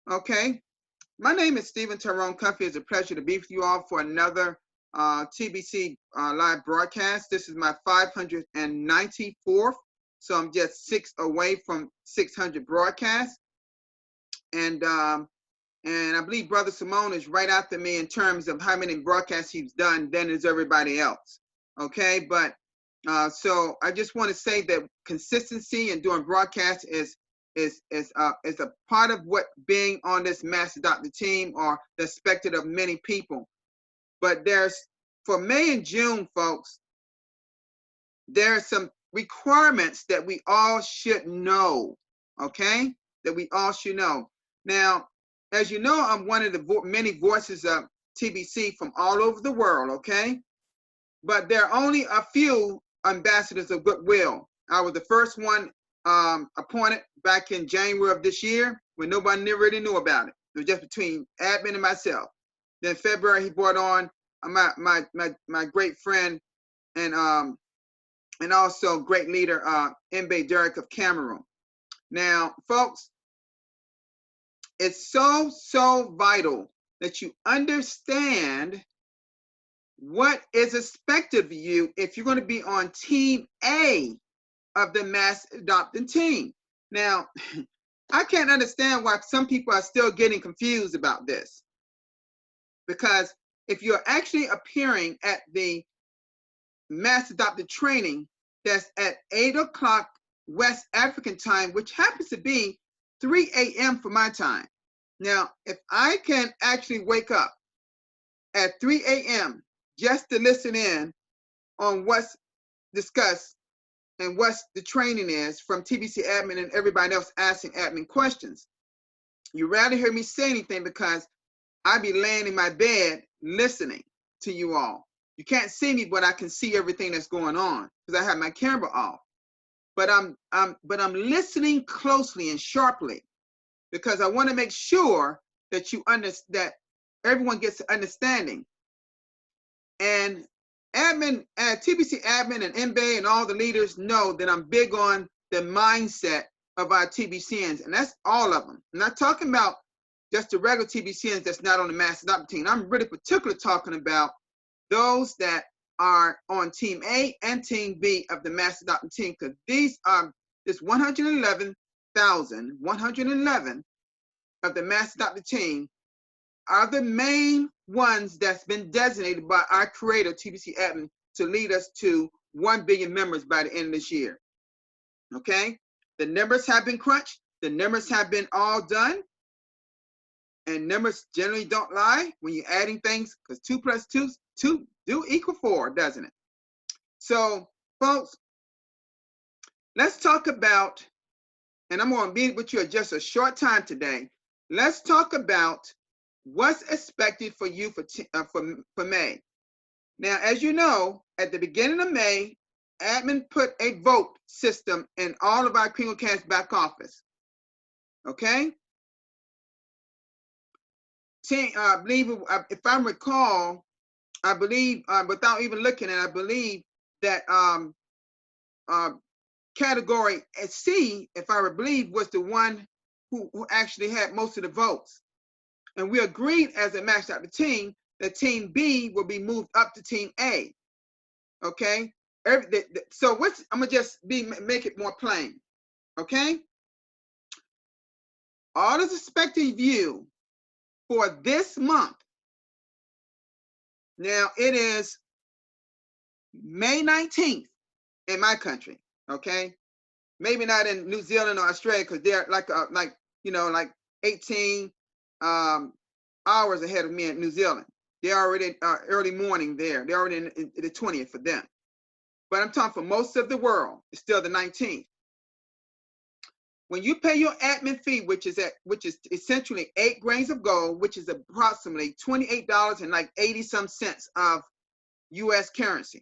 Okay. My name is Stephen Tyrone Cuffey. It's a pleasure to be with you all for another TBC live broadcast. This is my 594th, so I'm just 6 away from 600 broadcasts. And I believe Brother Simone is right after me in terms of how many broadcasts he's done than is everybody else. Okay, but so I just want to say that consistency and doing broadcasts is a part of what being on this Master Doctor team or the expected of many people. But there's for May and June, folks, there are some requirements that we all should know. Okay, that we all should know. Now, as you know, I'm one of the many voices of TBC from all over the world. Okay, but there are only a few ambassadors of goodwill. I was the first one appointed back in January of this year when nobody really knew about it. It was just between admin and myself. Then February he brought on my great friend and also great leader Mbe Derek of Cameroon. Now, folks, it's so vital that you understand what is expected of you if you're going to be on Team A of the mass adopting team. Now, I can't understand why some people are still getting confused about this. Because if you're actually appearing at the mass adopted training that's at 8 o'clock West African time, which happens to be 3 a.m. for my time. Now, if I can actually wake up at 3 a.m. just to listen in on what's discussed and what the training is from TBC admin and everybody else asking admin questions, you rather hear me say anything because I be laying in my bed listening to you all. You can't see me, but I can see everything that's going on because I have my camera off. But I'm listening closely and sharply because I want to make sure that you understand, that everyone gets an understanding. And admin, TBC admin and MBA and all the leaders know that I'm big on the mindset of our TBCNs, and that's all of them. I'm not talking about just the regular TBCNs that's not on the mass adoption team. I'm really particularly talking about those that are on Team A and Team B of the mass adoption team, because these are this 111 of the mass adoption team are the main ones that's been designated by our creator, TBC admin, to lead us to 1 billion members by the end of this year. Okay? The numbers have been crunched. The numbers have been all done. And numbers generally don't lie when you're adding things, because 2 plus 2 do equal 4, doesn't it? So, folks, let's talk about, and I'm going to be with you just a short time today. Let's talk about what's expected for you for May. Now, as you know, at the beginning of May, admin put a vote system in all of our CreamCast back office. Okay? I believe, if I recall, I believe, without even looking at it, I believe that category C, if I believe, was the one who actually had most of the votes. And we agreed as a match out the team that Team B will be moved up to Team A. Okay? So I'm going to just make it more plain. Okay? All is expected of you for this month. Now, it is May 19th in my country. Okay? Maybe not in New Zealand or Australia because they're like 18 hours ahead of me in New Zealand. They're already early morning there. They're already in the 20th for them. But I'm talking for most of the world, it's still the 19th. When you pay your admin fee, which is essentially 8 grains of gold, which is approximately $28 and like 80 some cents of US currency.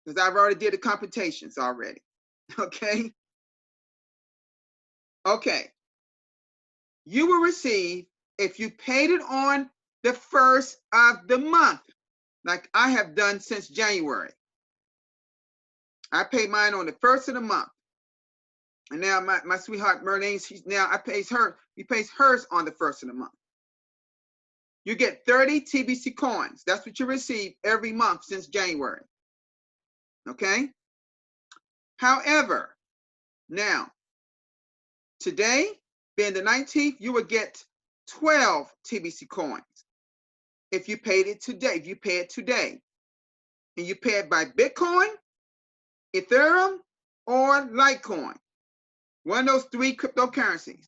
Because I've already did the computations already. Okay. Okay. You will receive, if you paid it on the 1st of the month, like I have done since January. I paid mine on the 1st of the month. And now my sweetheart Merlene, he pays hers on the first of the month. You get 30 TBC coins. That's what you receive every month since January. Okay? However, now, today, being the 19th, you will get 12 TBC coins if you paid it today. If you pay it today, and you pay it by Bitcoin, Ethereum, or Litecoin, one of those three cryptocurrencies.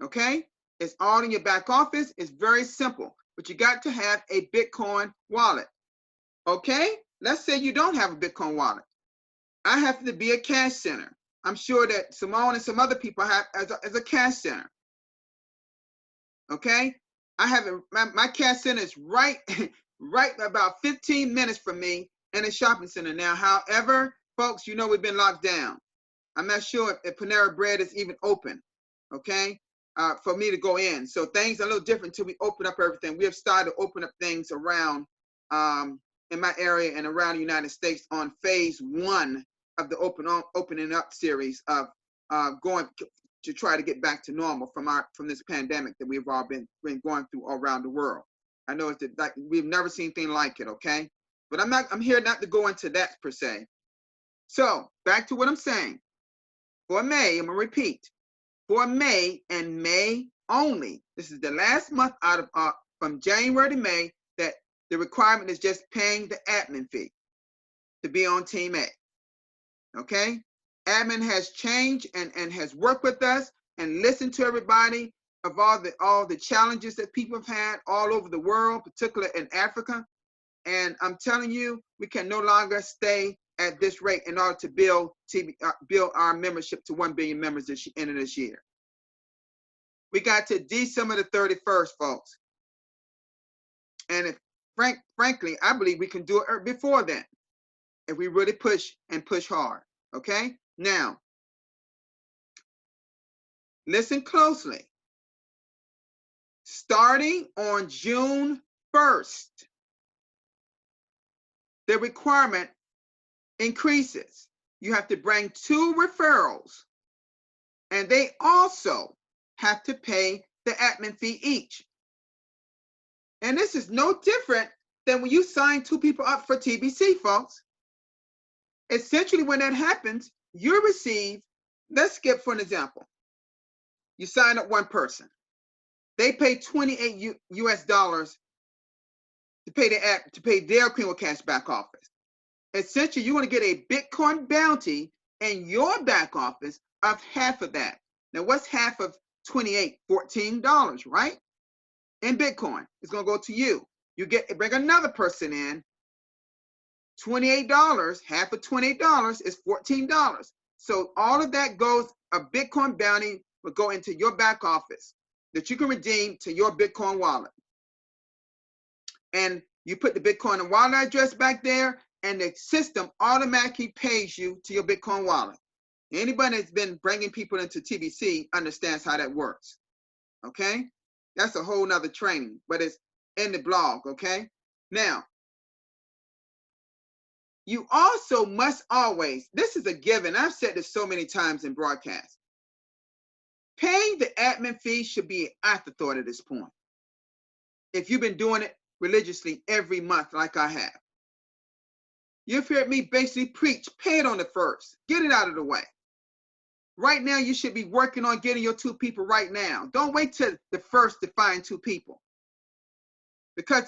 Okay? It's all in your back office. It's very simple, but you got to have a Bitcoin wallet. Okay? Let's say you don't have a Bitcoin wallet. I happen to be a cash center. I'm sure that Simone and some other people have as a cash center. Okay? I have my cash center is right about 15 minutes from me in a shopping center now. However, folks, you know we've been locked down. I'm not sure if Panera Bread is even open, okay, for me to go in. So things are a little different until we open up everything. We have started to open up things around in my area and around the United States on phase 1 of the opening up series of going to try to get back to normal from this pandemic that we've all been going through all around the world. I know it's like we've never seen anything like it, okay? But I'm here not to go into that per se. So back to what I'm saying. For May, I'm gonna repeat. For May and May only, this is the last month out of from January to May that the requirement is just paying the admin fee to be on Team A. Okay? Admin has changed and has worked with us and listened to everybody of all the challenges that people have had all over the world, particularly in Africa. And I'm telling you, we can no longer stay at this rate in order to build our membership to 1 billion members this end of this year. We got to December the 31st, folks. And if frankly, I believe we can do it before then if we really push hard. Okay? Now, listen closely. Starting on June 1st, the requirement increases. You have to bring 2 referrals, and they also have to pay the admin fee each. And this is no different than when you sign 2 people up for TBC, folks. Essentially, when that happens, you receive, let's skip for an example. You sign up 1 person. They pay $28 US to pay their Cream Cash back office. Essentially, you want to get a Bitcoin bounty in your back office of half of that. Now, what's half of 28? $14, right? In Bitcoin, it's going to go to you. You bring another person in. $28, half of $28 is $14. So all of that goes, a Bitcoin bounty will go into your back office that you can redeem to your Bitcoin wallet. And you put the Bitcoin and wallet address back there, and the system automatically pays you to your Bitcoin wallet. Anybody that's been bringing people into TBC understands how that works. Okay? That's a whole nother training, but it's in the blog, okay? Now, you also must always, this is a given, I've said this so many times in broadcasts, paying the admin fee should be an afterthought at this point. If you've been doing it religiously every month like I have. You've heard me basically preach, pay it on the first, get it out of the way. Right now, you should be working on getting your 2 people right now. Don't wait till the first to find 2 people. Because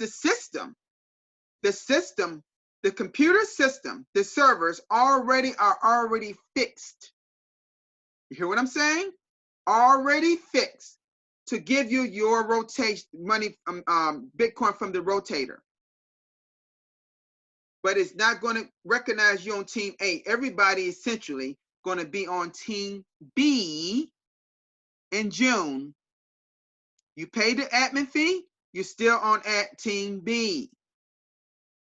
the computer system, the servers are already fixed. You hear what I'm saying? Already fixed to give you your rotation money, Bitcoin from the rotator. But it's not going to recognize you on Team A. Everybody essentially going to be on Team B in June. You pay the admin fee, you're still on at Team B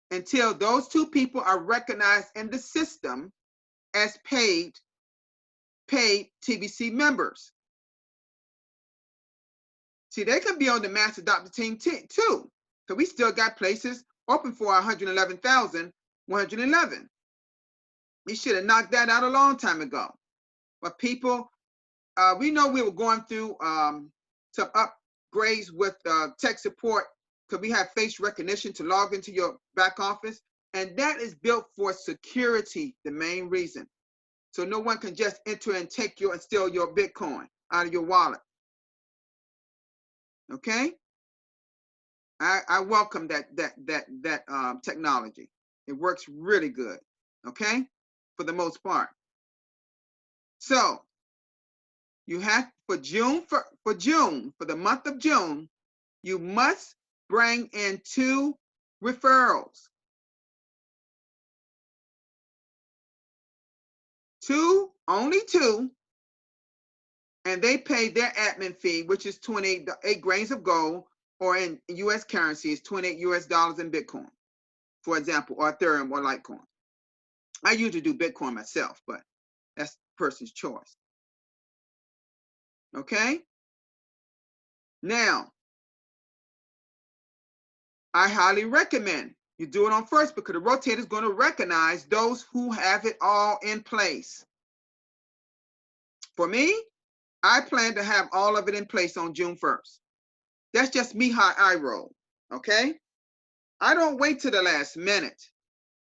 until those 2 people are recognized in the system as paid TBC members. See, they can be on the Mass Adopted Team too, because we still got places open for 111,111. We should have knocked that out a long time ago. But people, we know we were going through some upgrades with tech support because we have face recognition to log into your back office. And that is built for security, the main reason. So no one can just enter and take your and steal your Bitcoin out of your wallet. Okay? I welcome that technology. It works really good. Okay? For the most part. So you have for the month of June, you must bring in 2 referrals. 2, only 2, and they pay their admin fee, which is 28 grains of gold, or in US currency is $28 US in Bitcoin, for example, or Ethereum or Litecoin. I usually do Bitcoin myself, but that's person's choice. Okay? Now, I highly recommend you do it on first because the rotator is going to recognize those who have it all in place. For me, I plan to have all of it in place on June 1st. That's just me how I roll, okay? I don't wait till the last minute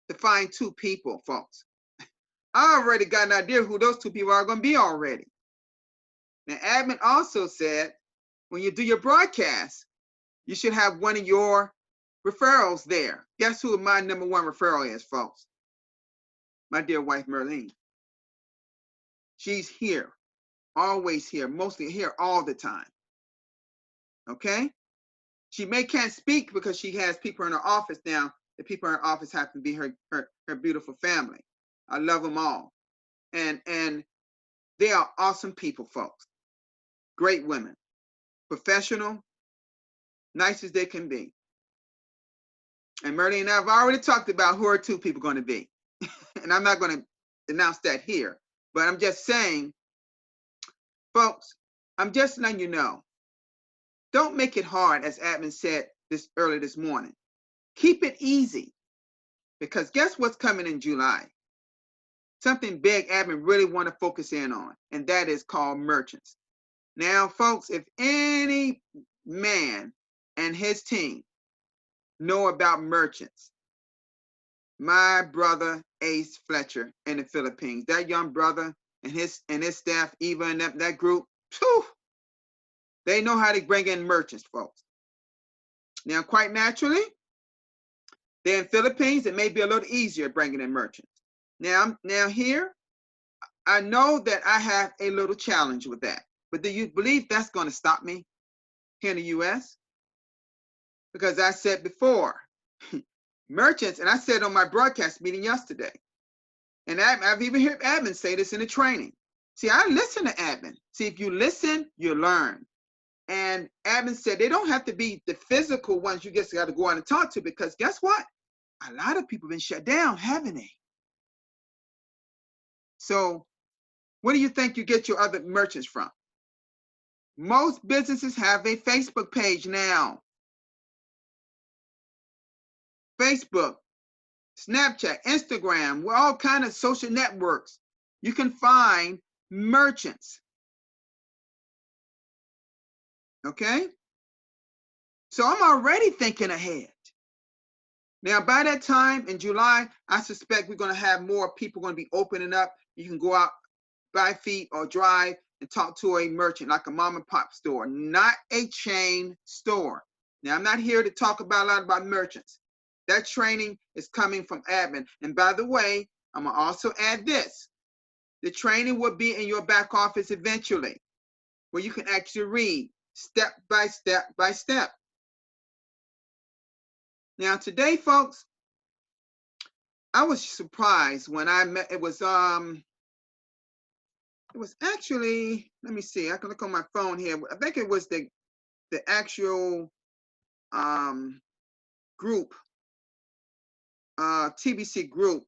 to find 2 people, folks. I already got an idea who those 2 people are going to be already. Now, admin also said when you do your broadcast, you should have one of your referrals there. Guess who my number 1 referral is, folks? My dear wife, Merlene. She's here, always here, mostly here all the time. Okay? She can't speak because she has people in her office now. The people in her office happen to be her beautiful family. I love them all. And they are awesome people, folks. Great women. Professional, nice as they can be. And Merlene and I have already talked about who are 2 people going to be. And I'm not going to announce that here. But I'm just saying, folks, I'm just letting you know. Don't make it hard, as admin said early this morning. Keep it easy. Because guess what's coming in July? Something big admin really want to focus in on, and that is called merchants. Now, folks, if any man and his team know about merchants, my brother Ace Fletcher in the Philippines, that young brother and his staff, Eva and that group, whew, they know how to bring in merchants, folks. Now, quite naturally, they're in Philippines. It may be a little easier bringing in merchants. Now here, I know that I have a little challenge with that. But do you believe that's going to stop me here in the U.S.? Because I said before, merchants, and I said on my broadcast meeting yesterday, and I've even heard admin say this in the training. See, I listen to admin. See, if you listen, you learn. And admin said they don't have to be the physical ones you just got to go out and talk to, because guess what? A lot of people have been shut down, haven't they? So where do you think you get your other merchants from? Most businesses have a Facebook page now. Facebook, Snapchat, Instagram, we're all kind of social networks. You can find merchants. Okay? So I'm already thinking ahead. Now, by that time in July, I suspect we're going to have more people going to be opening up. You can go out by feet or drive and talk to a merchant, like a mom and pop store, not a chain store. Now, I'm not here to talk about a lot about merchants. That training is coming from admin. And by the way, I'm going to also add this. The training will be in your back office eventually, where you can actually read step by step by step. Now, today, folks, I was surprised when I met, it was actually, let me see, I can look on my phone here. I think it was the actual group, TBC group,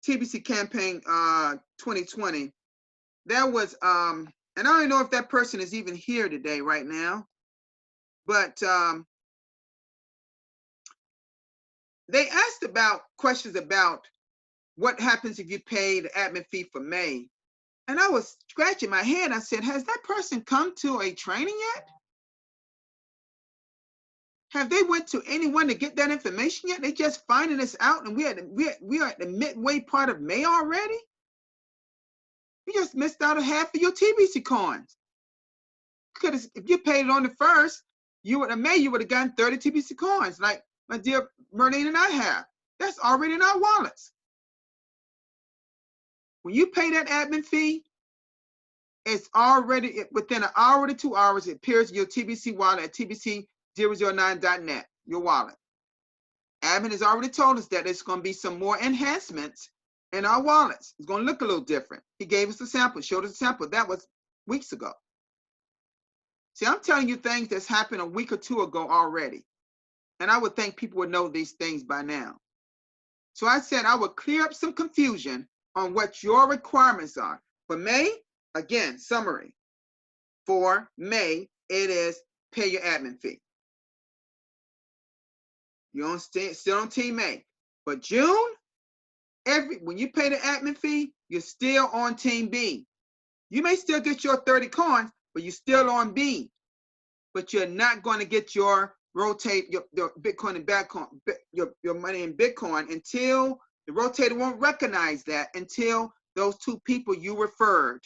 TBC campaign 2020. That was, and I don't know if that person is even here today right now, but they asked about questions about what happens if you pay the admin fee for May. And I was scratching my head. I said, has that person come to a training yet? Have they went to anyone to get that information yet? They just finding this out, and we are at the midway part of May already. You just missed out a half of your TBC coins. Because if you paid it on the first, you would have gotten 30 TBC coins, like my dear Merlene and I have. That's already in our wallets. When you pay that admin fee, it's already within an hour to 2 hours. It appears in your TBC wallet at tbc009.net, your wallet. Admin has already told us that there's going to be some more enhancements in our wallets. It's going to look a little different. He gave us a sample, showed us a sample. That was weeks ago. See, I'm telling you things that's happened a week or two ago already. And I would think people would know these things by now. So I said I would clear up some confusion on what your requirements are. For May, again, summary. For May, it is pay your admin fee. You're still on Team A. But June, when you pay the admin fee, you're still on Team B. You may still get your 30 coins, but you're still on B. But you're not going to get your rotate your Bitcoin and Bitcoin, your money in Bitcoin until the rotator won't recognize that until those two people you referred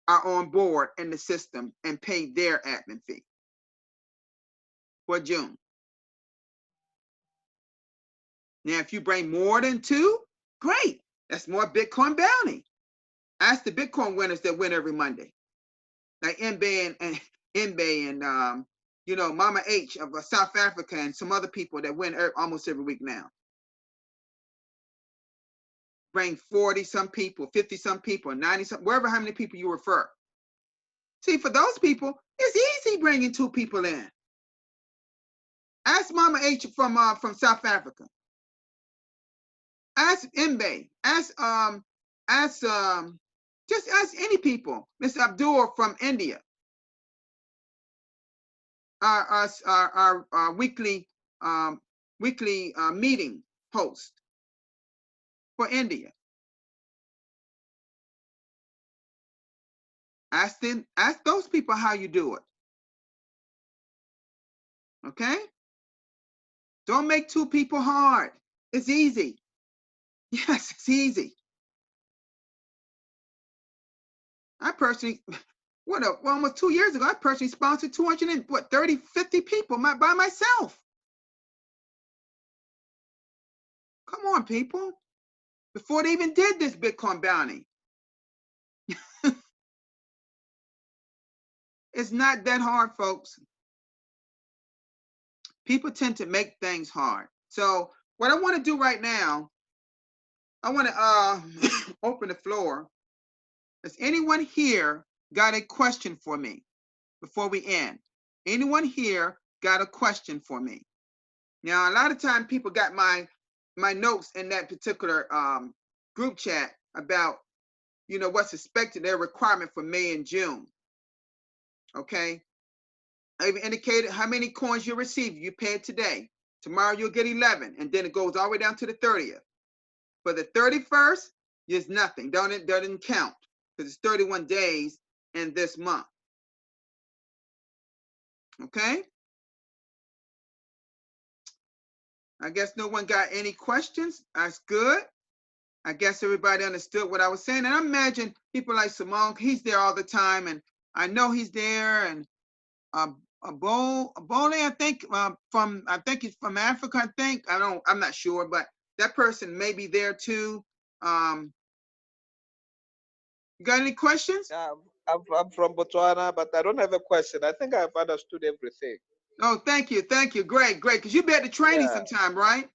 are on board in the system and pay their admin fee for June. Now, if you bring more than two, great. That's more Bitcoin bounty. Ask the Bitcoin winners that win every Monday, like Mbe and you know, Mama H of South Africa and some other people that win almost every week now. Bring 40 some people, 50 some people, 90 some, wherever how many people you refer. See, for those people, it's easy bringing two people in. Ask Mama H from South Africa. Ask Mbe. Just ask any people. Mr. Abdul from India. Our weekly meeting host for India. Ask those people how you do it. Okay? Don't make two people hard. It's easy. Yes, it's easy. I personally, almost 2 years ago, I personally sponsored 230, 50 people by myself. Come on, people. Before they even did this Bitcoin bounty. It's not that hard, folks. People tend to make things hard. So what I want to do right now, I want to open the floor. Has anyone here got a question for me before we end? Anyone here got a question for me? Now, a lot of time people got my notes in that particular group chat about, you know, what's expected, their requirement for May and June. Okay. I've indicated how many coins you receive. You pay it today. Tomorrow you'll get 11, and then it goes all the way down to the 30th. For the 31st, there's nothing. Doesn't count because it's 31 days in this month. Okay. I guess no one got any questions. That's good. I guess everybody understood what I was saying. And I imagine people like Simone, he's there all the time, and I know he's there. And Bole, I think he's from Africa. I think I'm not sure, but that person may be there too. You got any questions? Yeah, I'm from Botswana, but I don't have a question. I think I've understood everything. Oh, thank you. Great. Because you've been at the training sometime, right?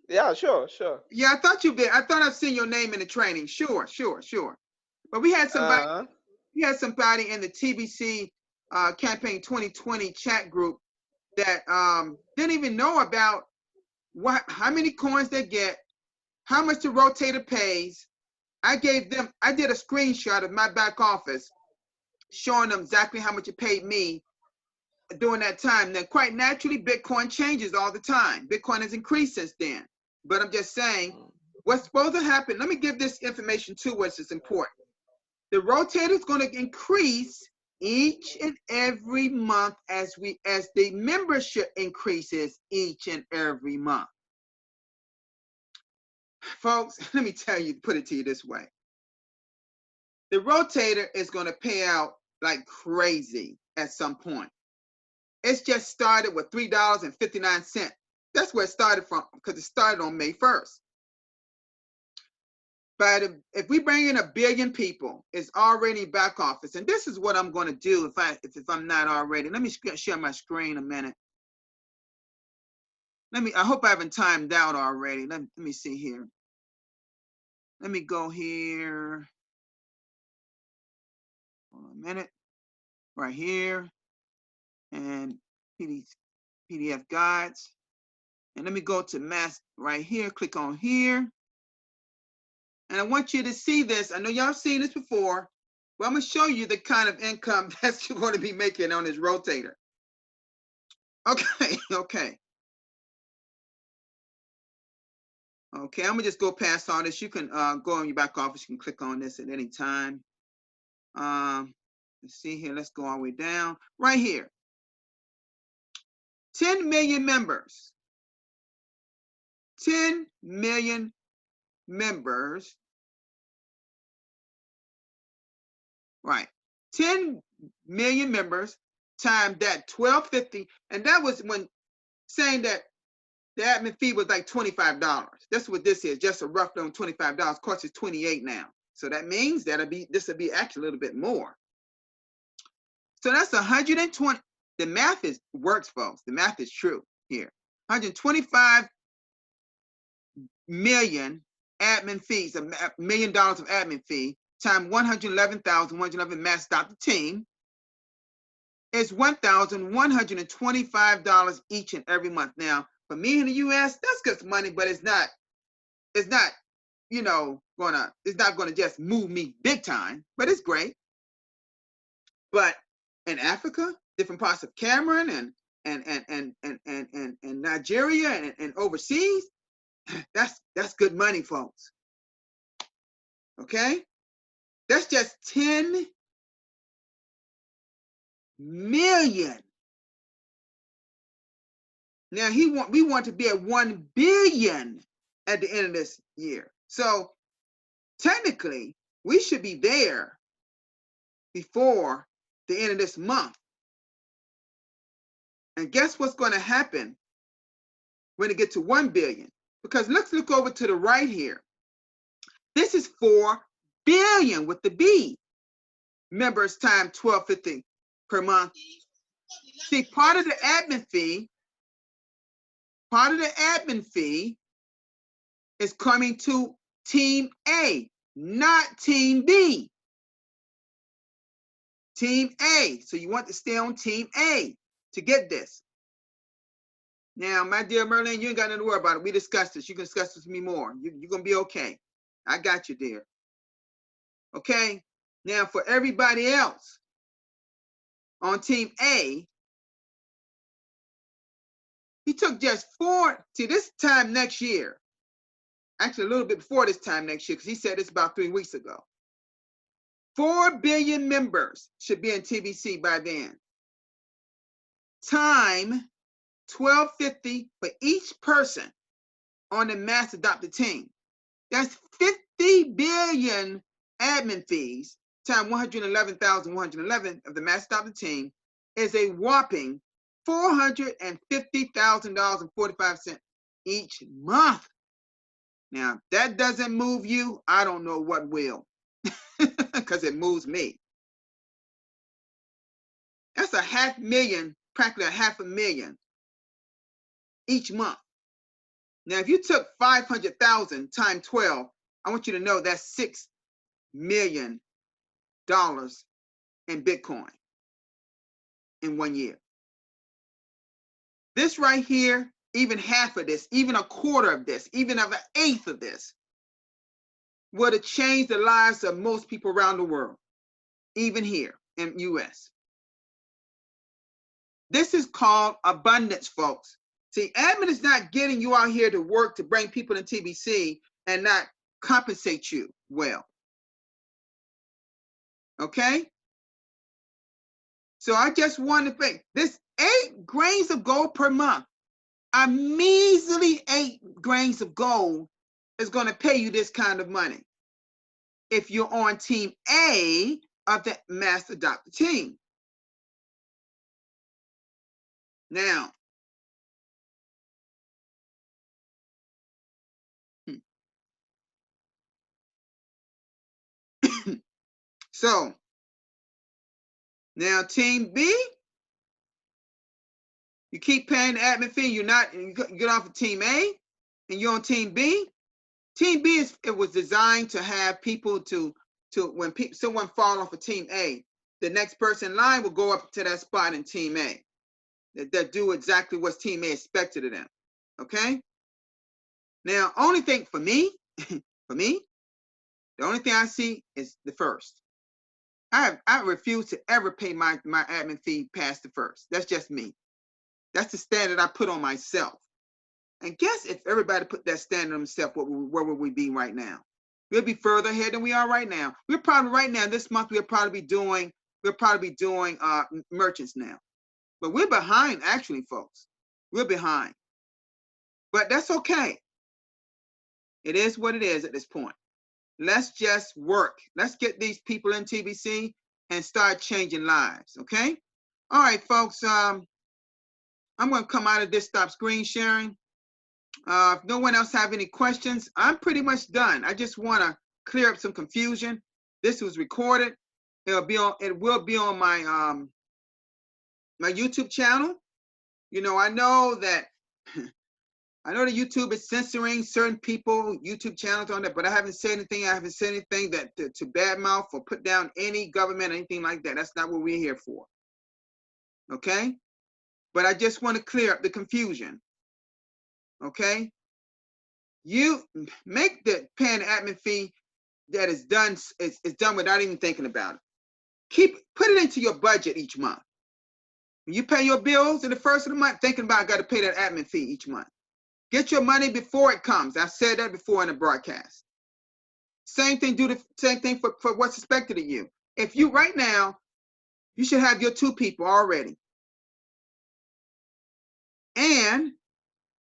Yeah, sure. Yeah, I thought you've been. I thought I've seen your name in the training. Sure. But we had somebody. We had somebody in the TBC campaign 2020 chat group that didn't even know about how many coins they get, how much the rotator pays. I did a screenshot of my back office showing them exactly how much it paid me during that time. Then quite naturally, Bitcoin changes all the time. Bitcoin has increased since then. But I'm just saying, what's supposed to happen, let me give this information too, which is important. The rotator is going to increase each and every month as the membership increases each and every month. Folks, let me tell you, put it to you this way. The rotator is going to pay out like crazy at some point. It's just started with $3.59. That's where it started from, because it started on May 1st. But if we bring in 1 billion people, it's already back office. And this is what I'm going to do if I'm not already. Let me share my screen a minute. I hope I haven't timed out already. Let me see here. Let me go here. Hold on a minute. Right here. And PDF guides. And let me go to mass right here. Click on here. And I want you to see this. I know y'all seen this before, but I'm going to show you the kind of income that you're going to be making on this rotator. Okay, okay. Okay, I'm going to just go past all this. You can go on your back office. You can click on this at any time. Let's see here. Let's go all the way down. Right here. 10 million members. 10 million members. Right. 10 million members times that 1250. And that was when saying that the admin fee was like $25. That's what this is, just a rough on $25. Of course, it's 28 now. So that means this will be actually a little bit more. So that's 120. The math works, folks. The math is true here. 125 million admin fees, $1 million of admin fee, times 111,111 mass adopt the team is $1,125 each and every month. Now, for me in the US, that's good money, but it's not, you know, it's not gonna just move me big time, but it's great. But in Africa, different parts of Cameroon and Nigeria and overseas, that's good money, folks. Okay? That's just 10 million. Now we want to be at 1 billion at the end of this year. So technically, we should be there before the end of this month. And guess what's going to happen when it gets to 1 billion? Because let's look over to the right here. This is 4 billion with the B members times $12.50 per month. See, part of the admin fee is coming to Team A, not Team B. Team A. So you want to stay on Team A to get this. Now, my dear Merlin, you ain't got nothing to worry about it. We discussed this. You can discuss this with me more. You're going to be okay. I got you, dear. Okay? Now, for everybody else on Team A, he took just 4, see, this time next year, actually a little bit before this time next year, because he said this about 3 weeks ago. 4 billion members should be in TBC by then. Time $12.50 for each person on the mass adopted team. That's 50 billion admin fees times 111,111 of the mass adopted team is a whopping $450,000.45 each month. Now, if that doesn't move you, I don't know what will, because it moves me. That's $500,000, practically $500,000 each month. Now, if you took 500,000 times 12, I want you to know that's $6 million in Bitcoin in 1 year. This right here, even half of this, even a quarter of this, even of an eighth of this, would have changed the lives of most people around the world, even here in the US. This is called abundance, folks. See, admin is not getting you out here to work to bring people in TBC and not compensate you well. Okay? So I just want to think this 8 grains of gold per month, a measly 8 grains of gold is going to pay you this kind of money if you're on team A of the mass adopted team. Now, so now team B, you keep paying the admin fee, you get off of team A and you're on team B. Team B it was designed to have people to when someone fall off of team A, the next person in line will go up to that spot in team A. That do exactly what team A expected of them. Okay? Now, only thing for me, the only thing I see is the first. I refuse to ever pay my admin fee past the first. That's just me. That's the standard I put on myself. And guess if everybody put that standard on themselves, where would we be right now? We'll be further ahead than we are right now. We're probably right now, this month, we'll probably be doing merchants now. But we're behind, actually, folks. We're behind. But that's okay. It is what it is at this point. Let's just work. Let's get these people in TBC and start changing lives, okay? All right, folks. I'm going to come out of this, stop screen sharing. If no one else have any questions, I'm pretty much done. I just want to clear up some confusion. This was recorded. It will be on my my YouTube channel. You know, I know that YouTube is censoring certain people, YouTube channels on that, but I haven't said anything. I haven't said anything that to badmouth or put down any government or anything like that. That's not what we're here for. Okay? But I just want to clear up the confusion. Okay? You make the paying the admin fee that is done without even thinking about it. Put it into your budget each month. When you pay your bills in the first of the month, thinking about I got to pay that admin fee each month. Get your money before it comes. I said that before in the broadcast. Same thing, do the same thing for what's expected of you. If you right now, you should have your 2 people already. And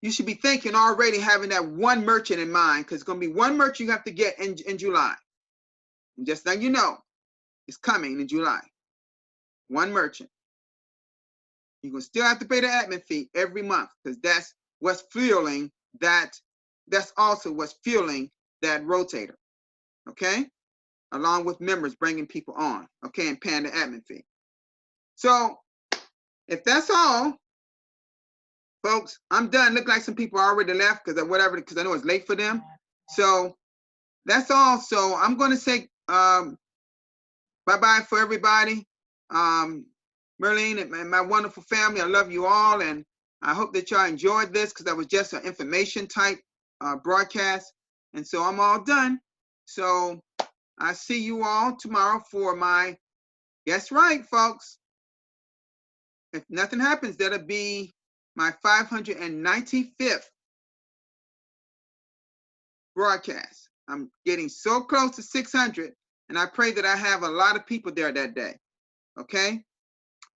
you should be thinking already having that 1 merchant in mind, because it's going to be 1 merchant you have to get in July. And just now you know, it's coming in July. 1 merchant. You're going to still have to pay the admin fee every month, because that's what's fueling that. That's also what's fueling that rotator. Okay? Along with members bringing people on. Okay? And paying the admin fee. So, if that's all, folks, I'm done. Look like some people already left because I know it's late for them. So, that's all. So, I'm going to say bye-bye for everybody. Merlene and my wonderful family, I love you all, and I hope that y'all enjoyed this, because that was just an information type broadcast. And so I'm all done. So I see you all tomorrow for my, guess right, folks. If nothing happens, that'll be my 595th broadcast. I'm getting so close to 600, and I pray that I have a lot of people there that day. Okay?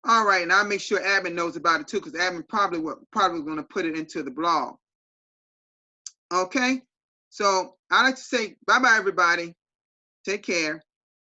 All right, and I'll make sure admin knows about it too, because admin probably going to put it into the blog. Okay, so I'd like to say bye-bye, everybody. Take care.